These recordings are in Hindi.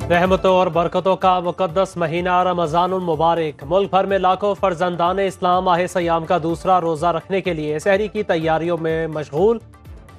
रहमतों और बरकतों का मुकद्दस महीना रमज़ानुल मुबारक। मुल्क भर में लाखों फर्जंदान इस्लाम माह सयाम का दूसरा रोज़ा रखने के लिए सहरी की तैयारियों में मशगूल।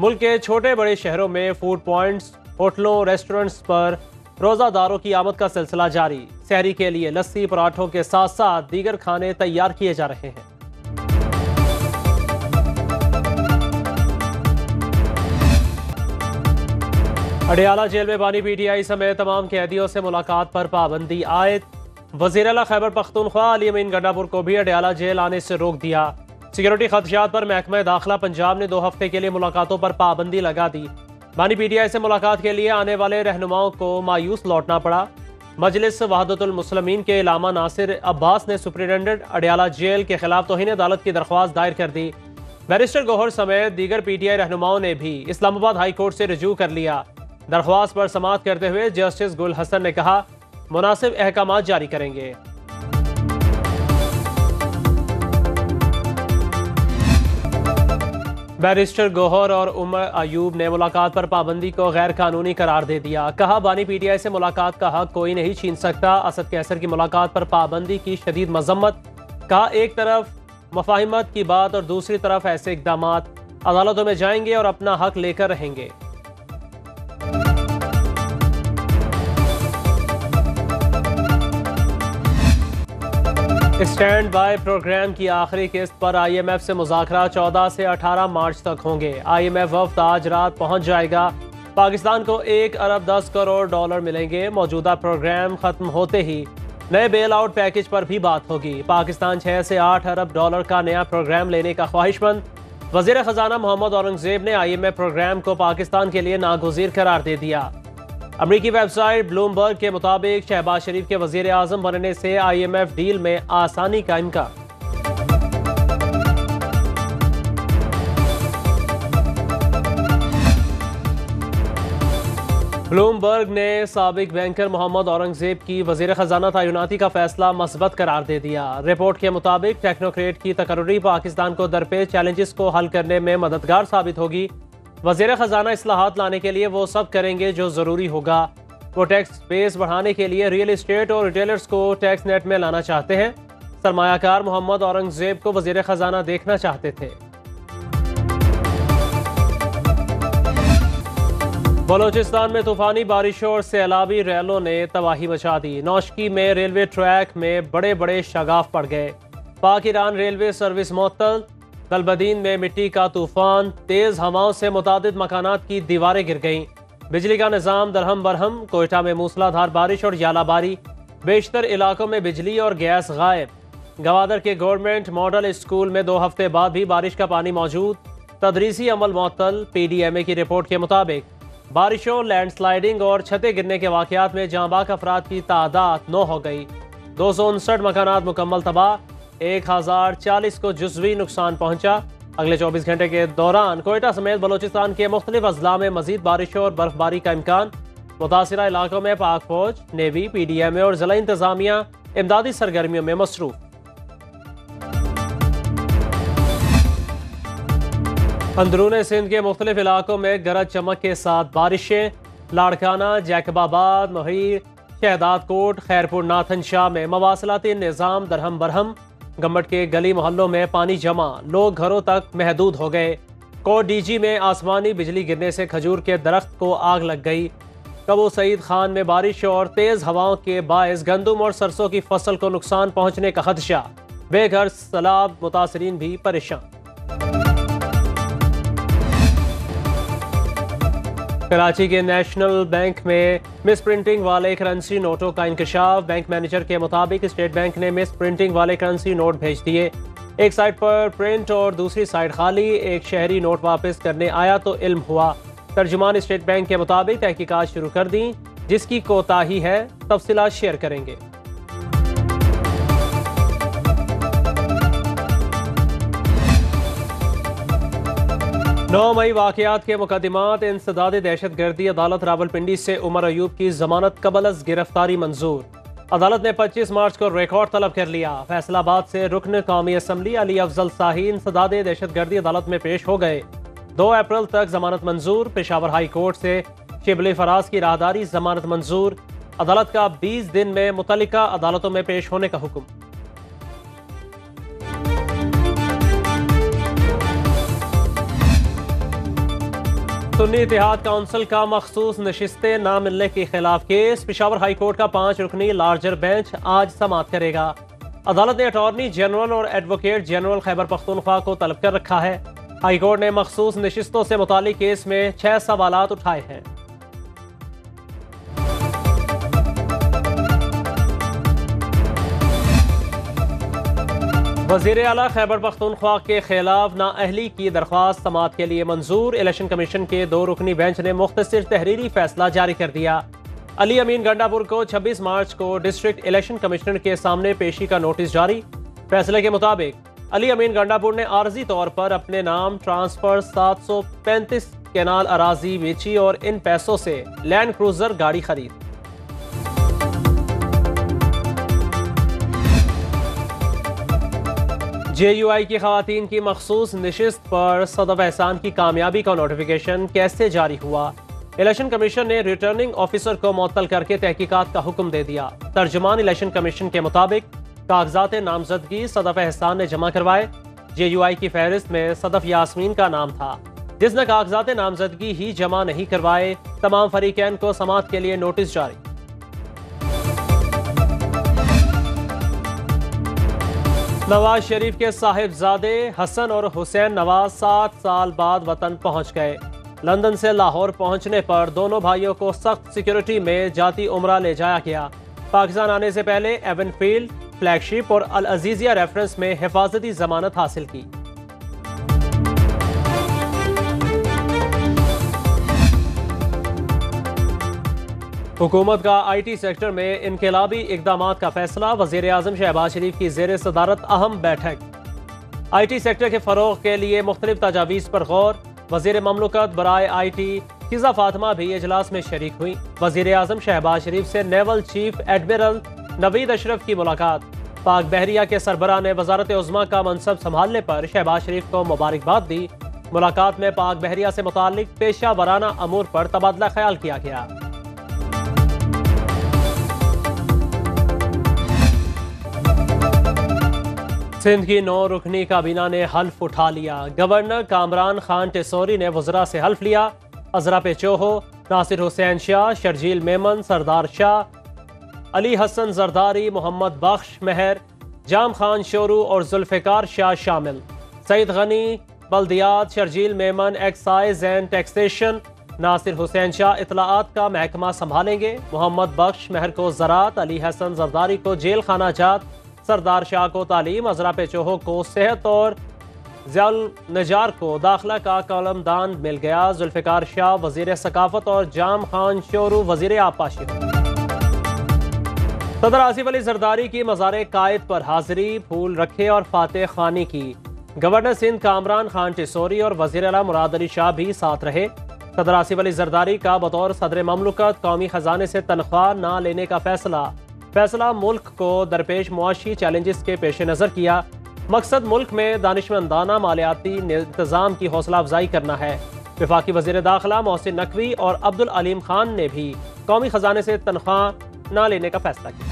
मुल्क के छोटे बड़े शहरों में फूड पॉइंट्स, होटलों, रेस्टोरेंट्स पर रोज़ादारों की आमद का सिलसिला जारी। सहरी के लिए लस्सी, पराठों के साथ साथ दीगर खाने तैयार किए जा रहे हैं। अडियाला जेल में बानी पीटीआई समेत तमाम कैदियों से मुलाकात पर पाबंदी आयद। वज़ीर आला खैबर पख्तूनख्वा अली अमीन गंडापुर को भी अडियाला जेल आने से रोक दिया। सिक्योरिटी खदशात पर महकमा दाखिला पंजाब ने 2 हफ्ते के लिए मुलाकातों पर पाबंदी लगा दी। बानी पीटीआई से मुलाकात के लिए आने वाले रहनुमाओं को मायूस लौटना पड़ा। मजलिस वहदतुल मुस्लिमीन के इलामा नासिर अब्बास ने सुप्रिटेंडेंट अडियाला जेल के खिलाफ तौहीन अदालत की दरख्वास्त दायर कर दी। बैरिस्टर गौहर समेत दीगर पीटीआई रहनुमाओं ने भी इस्लामाबाद हाई कोर्ट से रजू कर लिया। दरख्वास्त पर समाअत करते हुए जस्टिस गुल हसन ने कहा, मुनासिब अहकामात जारी करेंगे। बैरिस्टर गौहर और उमर अयूब ने मुलाकात पर पाबंदी को गैर कानूनी करार दे दिया। कहा, बानी पीटीआई से मुलाकात का हक कोई नहीं छीन सकता। असद कैसर की मुलाकात पर पाबंदी की शदीद मजम्मत। कहा, एक तरफ मफाहिमत की बात और दूसरी तरफ ऐसे इकदामात। अदालतों में जाएंगे और अपना हक लेकर रहेंगे। स्टैंड बाय प्रोग्राम की आखिरी किस्त पर IMF से मुज़ाकरा 14 से 18 मार्च तक होंगे। IMF वफ्द आज रात पहुंच जाएगा। पाकिस्तान को 1 अरब 10 करोड़ डॉलर मिलेंगे। मौजूदा प्रोग्राम खत्म होते ही नए बेल आउट पैकेज पर भी बात होगी। पाकिस्तान 6 से 8 अरब डॉलर का नया प्रोग्राम लेने का ख्वाहिशमंद। वज़ीर ख़जाना मोहम्मद औरंगज़ेब ने IMF प्रोग्राम को पाकिस्तान के लिए नागुज़ीर करार दे दिया। अमरीकी वेबसाइट ब्लूमबर्ग के मुताबिक शहबाज शरीफ के वजीर आज़म बनने से IMF डील में आसानी का इम्कान। ब्लूमबर्ग ने साबिक बैंकर मोहम्मद औरंगज़ेब की वजीर ख़जाना तैनाती का फैसला मस्बत करार दे दिया। रिपोर्ट के मुताबिक टेक्नोक्रेट की तकर्री पाकिस्तान को दरपेश चैलेंजेस को हल करने में मददगार साबित होगी। वज़ीर ख़जाना इस्लाहात लाने के लिए वो सब करेंगे जो ज़रूरी होगा। वो टैक्स बेस बढ़ाने के लिए रियल एस्टेट और रिटेलर्स को टैक्स नेट में लाना चाहते हैं। सरमायाकार मोहम्मद औरंगज़ेब को वज़ीर ख़जाना देखना चाहते थे। बलोचिस्तान में तूफ़ानी बारिशों और सैलाबी रैलों ने तबाही मचा दी। नौशकी में रेलवे ट्रैक में बड़े बड़े शगाफ पड़ गए। पाक ईरान रेलवे सर्विस मुअत्तल। गलबदीन में मिट्टी का तूफान, तेज हवाओं से मुतादिद मकानात की दीवारें गिर गईं। बिजली का निज़ाम दरहम बरहम। कोयटा में मूसलाधार बारिश और यालाबारी। बेशतर इलाकों में बिजली और गैस गायब। गवादर के गवर्नमेंट मॉडल स्कूल में 2 हफ्ते बाद भी बारिश का पानी मौजूद। तदरीसी अमल मुअत्तल। PDMA की रिपोर्ट के मुताबिक बारिशों, लैंडस्लाइडिंग और छतें गिरने के वाक़यात में जांबाक अफराद की तादाद 9 हो गई। 259 मकानात मुकम्मल तबाह। 1040 को जुज़वी नुकसान पहुंचा। अगले 24 घंटे के दौरान कोयटा समेत बलोचिस्तान के मुख्तलिफ अजला में मजीद बारिशों और बर्फबारी का इम्कान। मुतासिरा इलाकों में पाक फौज, नेवी, PDMA और जिला इंतजामिया इमदादी सरगर्मियों में मसरूफ। अंदरून सिंध के मुख्तलिफ इलाकों में गरज चमक के साथ बारिशें। लाड़काना, जैकबाबाद, मोहीर, शहदाद कोट, खैरपुर नाथन शाह में मवासलाती निज़ाम दरहम बरहम। गम्बट के गली मोहल्लों में पानी जमा, लोग घरों तक महदूद हो गए। कोट DG में आसमानी बिजली गिरने से खजूर के दरख्त को आग लग गई। कबू सईद खान में बारिश और तेज हवाओं के बायस गंदम और सरसों की फसल को नुकसान पहुंचने का खदशा। बेघर सैलाब मुतासरीन भी परेशान। कराची के नेशनल बैंक में मिस प्रिंटिंग वाले करेंसी नोटों का इंकशाफ। बैंक मैनेजर के मुताबिक स्टेट बैंक ने मिस प्रिंटिंग वाले करेंसी नोट भेज दिए। एक साइड पर प्रिंट और दूसरी साइड खाली। एक शहरी नोट वापस करने आया तो इल्म हुआ। तर्जुमान स्टेट बैंक के मुताबिक तहकीकात शुरू कर दी। जिसकी कोताही है तफसीलात शेयर करेंगे। 9 मई वाक़यात के मुकदमात। इंसदाद दहशतगर्दी। अदालत रावलपिंडी से उमर अयूब की जमानत कबल अज़ गिरफ्तारी मंजूर। अदालत ने 25 मार्च को रिकॉर्ड तलब कर लिया। फैसलाबाद से रुकन कौमी असम्बली अली अफजल शाही इंसदाद दहशतगर्दी अदालत में पेश हो गए। 2 अप्रैल तक जमानत मंजूर। पेशावर हाई कोर्ट से शिबली फराज की राहदारी जमानत मंजूर। अदालत का 20 दिन में मुतल्लिका अदालतों में पेश होने का हुक्म। सुन्नी इत्तेहाद काउंसिल का मखसूस नशिस्तें न मिलने के खिलाफ केस। पेशावर हाई कोर्ट का 5 रुकनी लार्जर बेंच आज समाअत करेगा। अदालत ने अटॉर्नी जनरल और एडवोकेट जनरल खैबर पख्तूनख्वा को तलब कर रखा है। हाई कोर्ट ने मखसूस नशिस्तों से मुतालिक केस में 6 सवालात उठाए हैं। वज़ीर आला खैबर पख्तूनख्वा के खिलाफ नाअहली की दरख्वास्त समाअत के लिए मंजूर। इलेक्शन कमीशन के 2 रुकनी बेंच ने मुख्तसर तहरीरी फैसला जारी कर दिया। अली अमीन गंडापुर को 26 मार्च को डिस्ट्रिक्ट इलेक्शन कमिश्नर के सामने पेशी का नोटिस जारी। फैसले के मुताबिक अली अमीन गंडापुर ने आर्जी तौर पर अपने नाम ट्रांसफर 735 केनाल अराजी बेची और इन पैसों से लैंड क्रूजर गाड़ी खरीदी। JUI की खवातीन की मखसूस नशिस्त पर सदफ एहसान की कामयाबी का नोटिफिकेशन कैसे जारी हुआ। इलेक्शन कमीशन ने रिटर्निंग ऑफिसर को मुअत्तल करके तहकीकात का हुक्म दे दिया। तर्जुमान इलेक्शन कमीशन के मुताबिक कागजात नामजदगी सदफ एहसान ने जमा करवाए। JUI की फहरिस्त में सदफ यास्मीन का नाम था, जिसने कागजात नामजदगी ही जमा नहीं करवाए। तमाम फरीकैन को समाअत के लिए नोटिस जारी। नवाज शरीफ के साहिबजादे हसन और हुसैन नवाज 7 साल बाद वतन पहुंच गए। लंदन से लाहौर पहुंचने पर दोनों भाइयों को सख्त सिक्योरिटी में जाती उम्रा ले जाया गया। पाकिस्तान आने से पहले एवनफील्ड, फ्लैगशिप और अल अजीजिया रेफरेंस में हिफाजती जमानत हासिल की। हुकूमत का IT सेक्टर में इनकलाबी इकदामात का फैसला। वज़ीर आज़म शहबाज शरीफ की ज़ेर सदारत अहम बैठक। IT सेक्टर के फ़रोग़ के लिए मुख्तलिफ तजावीज़ पर गौर। वज़ीर ममलकत बराए IT फ़िज़ा फ़ातिमा भी इजलास में शरीक हुई। वज़ीर आज़म शहबाज शरीफ से naval chief admiral Naveed Ashraf की मुलाकात। पाक बहरिया के सरबराह ने वज़ारत उज़्मा का मनसब संभालने पर शहबाज शरीफ को मुबारकबाद दी। मुलाकात में पाक बहरिया से मुताल्लिक पेशा वराना अमूर पर तबादला ख्याल किया गया। सिंध की 9 रुकनी काबीना ने हल्फ उठा लिया। गवर्नर कामरान खान टेसोरी ने वज़रा से हल्फ लिया। अजरा पेचोहो, नासिर हुसैन शाह, शर्जील मेमन, सरदार शाह, अली हसन जरदारी, मोहम्मद बख्श मेहर, जाम खान शोरू और जुल्फ़िकार शाह शामिल। सईद गनी बल्दियात, Sharjeel Memon excise and taxation, Nasir Hussain Shah इतलाआत का महकमा संभालेंगे। मोहम्मद बख्श मेहर को ज़राअत, अली हसन जरदारी को जेल खाना जात, सरदार शाह को तालीम, अजरा पेचोहो को सेहत और ज़ियाउल नजार को दाखिला का कलमदान मिल गया। जुल्फ़िकार शाह वज़ीर सकाफत और जाम खान शोरू वज़ीर आबपाशी। सदर आसिफ अली जरदारी की मज़ार कायद पर हाजिरी, फूल रखे और फातह खानी की। गवर्नर सिंध कामरान खान टेसोरी और वज़ीर आला मुराद अली शाह भी साथ रहे। सदर आसिफ अली जरदारी का बतौर सदर ममलकत कौमी खजाने से तनख्वाह न लेने का फैसला मुल्क को दरपेश मुआशी चैलेंजेस के पेश नज़र किया। मकसद मुल्क में दानिशमंदाना मालियाती इंतज़ाम की हौसला अफजाई करना है। वफाकी वज़ीर दाखिला मोहसिन नकवी और अब्दुल अलीम खान ने भी कौमी खजाने से तनख्वाह न लेने का फैसला किया।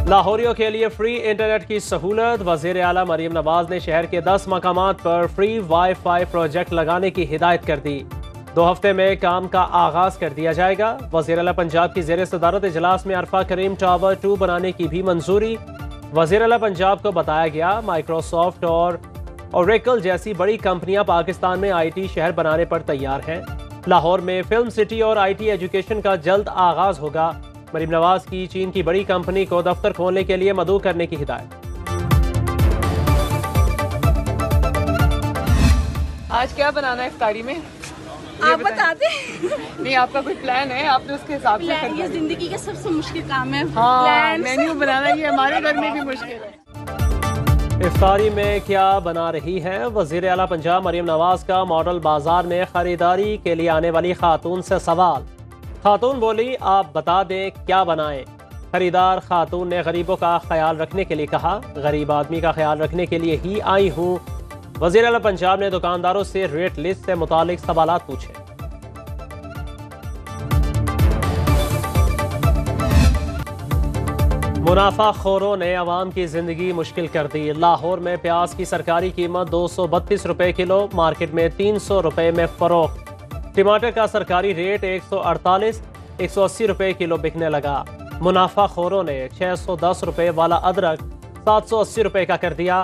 लाहौरियों के लिए फ्री इंटरनेट की सहूलत। वज़ीर आला मरीम नवाज ने शहर के 10 मकामात पर फ्री वाईफाई प्रोजेक्ट लगाने की हिदायत कर दी। 2 हफ्ते में काम का आगाज कर दिया जाएगा। वज़ीर आला पंजाब की ज़ेर सदारत इजलास में अरफा करीम टावर 2 बनाने की भी मंजूरी। वज़ीर आला पंजाब को बताया गया माइक्रोसॉफ्ट और ओरेकल जैसी बड़ी कंपनियां पाकिस्तान में IT शहर बनाने पर तैयार हैं। लाहौर में फिल्म सिटी और IT एजुकेशन का जल्द आगाज होगा। मरीम नवाज की चीन की बड़ी कंपनी को दफ्तर खोलने के लिए मदऊ करने की हिदायत। आज क्या बनाना है इफ्तारी में? आप बता दें। नहीं, आपका कोई प्लान है? आपने उसके हिसाब से प्लान ये जिंदगी का सबसे मुश्किल काम है। हाँ, मेन्यू बनाना ये हमारे घर में भी मुश्किल है। इफ्तारी में क्या बना रही है? वज़ीर आला पंजाब मरीम नवाज का मॉडल बाजार में खरीदारी के लिए आने वाली खातून से सवाल। खातून बोली, आप बता दें क्या बनाएं। खरीदार खातून ने गरीबों का ख्याल रखने के लिए कहा, गरीब आदमी का ख्याल रखने के लिए ही आई हूँ। वज़ीर आला पंजाब ने दुकानदारों से रेट लिस्ट से मुतालिक सवालात पूछे। मुनाफाखोरों ने आवाम की जिंदगी मुश्किल कर दी। लाहौर में प्याज की सरकारी कीमत 232 रुपए किलो, मार्केट में 300 रुपए में फरोख्त। टमाटर का सरकारी रेट 148, 180 रुपए किलो बिकने लगा। मुनाफाखोरों ने 610 रुपए वाला अदरक 780 रुपए का कर दिया।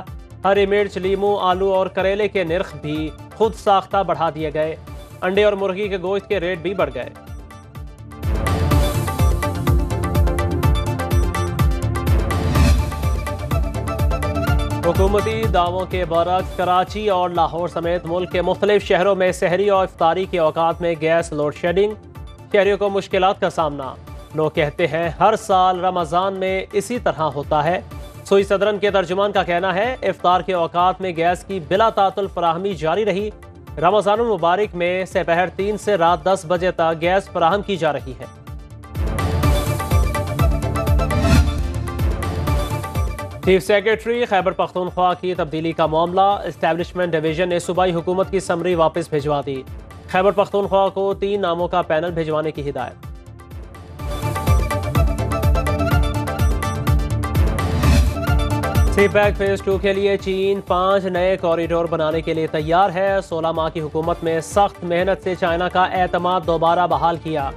हरी मिर्च, लीमू, आलू और करेले के निर्ख भी खुद साख्ता बढ़ा दिए गए। अंडे और मुर्गी के गोश्त के रेट भी बढ़ गए। हुकूमती दावों के बरक्स कराची और लाहौर समेत मुल्क के मुख्तलिफ शहरों में सहरी और इफ्तारी के औकात में गैस लोड शेडिंग, शहरियों को मुश्किलात का सामना। लोग कहते हैं हर साल रमज़ान में इसी तरह होता है। सुई सदरन के तर्जुमान का कहना है इफ्तार के औकात में गैस की बिला तातुल फराहमी जारी रही। रमज़ानुल मुबारक में दोपहर 3 से रात 10 बजे तक गैस फराहम की जा रही है। चीफ सेक्रेटरी खैबर पख्तूनख्वा की तब्दीली का मामला, एस्टैब्लिशमेंट डिवीजन ने सूबाई हुकूमत की समरी वापस भिजवा दी। खैबर पख्तूनख्वा को 3 नामों का पैनल भिजवाने की हिदायत। सीपैक फेज 2 के लिए चीन 5 नए कॉरिडोर बनाने के लिए तैयार है। 16 माह की हुकूमत में सख्त मेहनत से चाइना का एतमाद दोबारा बहाल किया।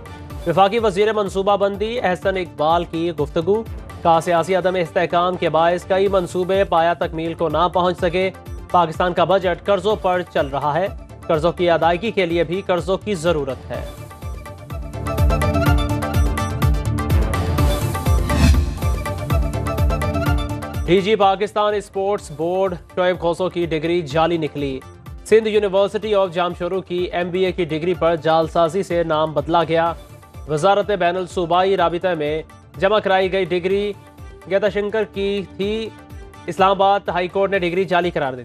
वफाकी वजीर मनसूबाबंदी अहसन इकबाल की गुफ्तगू, का सियासी अदम इस्तेहकाम के बायस कई मंसूबे पाया तकमील को ना पहुंच सके। पाकिस्तान का बजट कर्जों पर चल रहा है, कर्जों की अदायगी के लिए भी कर्जों की जरूरत है। DG Pakistan sports board Shoaib खोसो की डिग्री जाली निकली। सिंध यूनिवर्सिटी ऑफ जामशोरू की MBA की डिग्री पर जालसाजी से नाम बदला गया। वजारत बैनुल सूबाई राबिता में जमा कराई गई डिग्री गीताशंकर की थी। इस्लामाबाद हाई कोर्ट ने डिग्री जाली करार दी।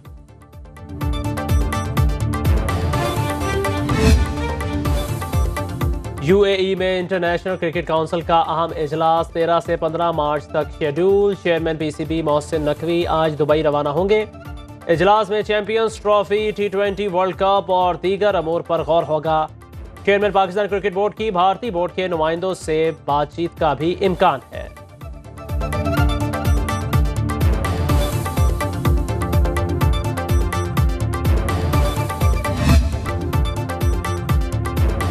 UAE में इंटरनेशनल क्रिकेट काउंसिल का अहम इजलास 13 से 15 मार्च तक schedule. Chairman PCB Mohsin Naqvi आज दुबई रवाना होंगे। इजलास में champions trophy, T20 world cup और दीगर अमूर पर गौर होगा। चेयरमैन पाकिस्तान क्रिकेट बोर्ड की भारतीय बोर्ड के नुमाइंदों से बातचीत का भी इम्कान है।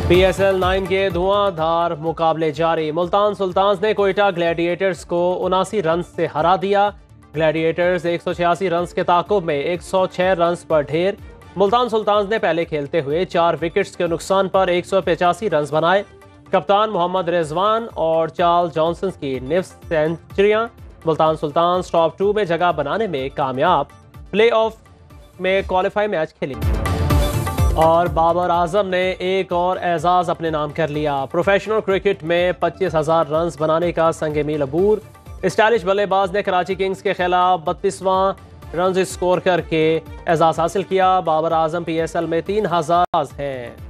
PSL 9 के धुआंधार मुकाबले जारी। मुल्तान सुल्तान्स ने कोयटा ग्लैडिएटर्स को 79 रन से हरा दिया। ग्लैडिएटर्स 186 रन के ताकुब में 106 रन पर ढेर। मुल्तान सुल्तान्स ने पहले खेलते हुए 4 विकेट्स के नुकसान पर 185 रन बनाए। कप्तान मोहम्मद रिजवान और चार्ल्स जॉनसन की निफ्स सेंचुरियां मुल्तान सुल्तान्स टॉप 2 में जगह बनाने में कामयाब। प्लेऑफ में क्वालिफाई मैच खेली और बाबर आजम ने एक और एजाज अपने नाम कर लिया। प्रोफेशनल क्रिकेट में 25,000 रन बनाने का संग मील अबूर। स्टाइलिश बल्लेबाज ने कराची किंग्स के खिलाफ 32वां रन स्कोर करके एजाज हासिल किया। बाबर आजम PSL में 3000 हैं।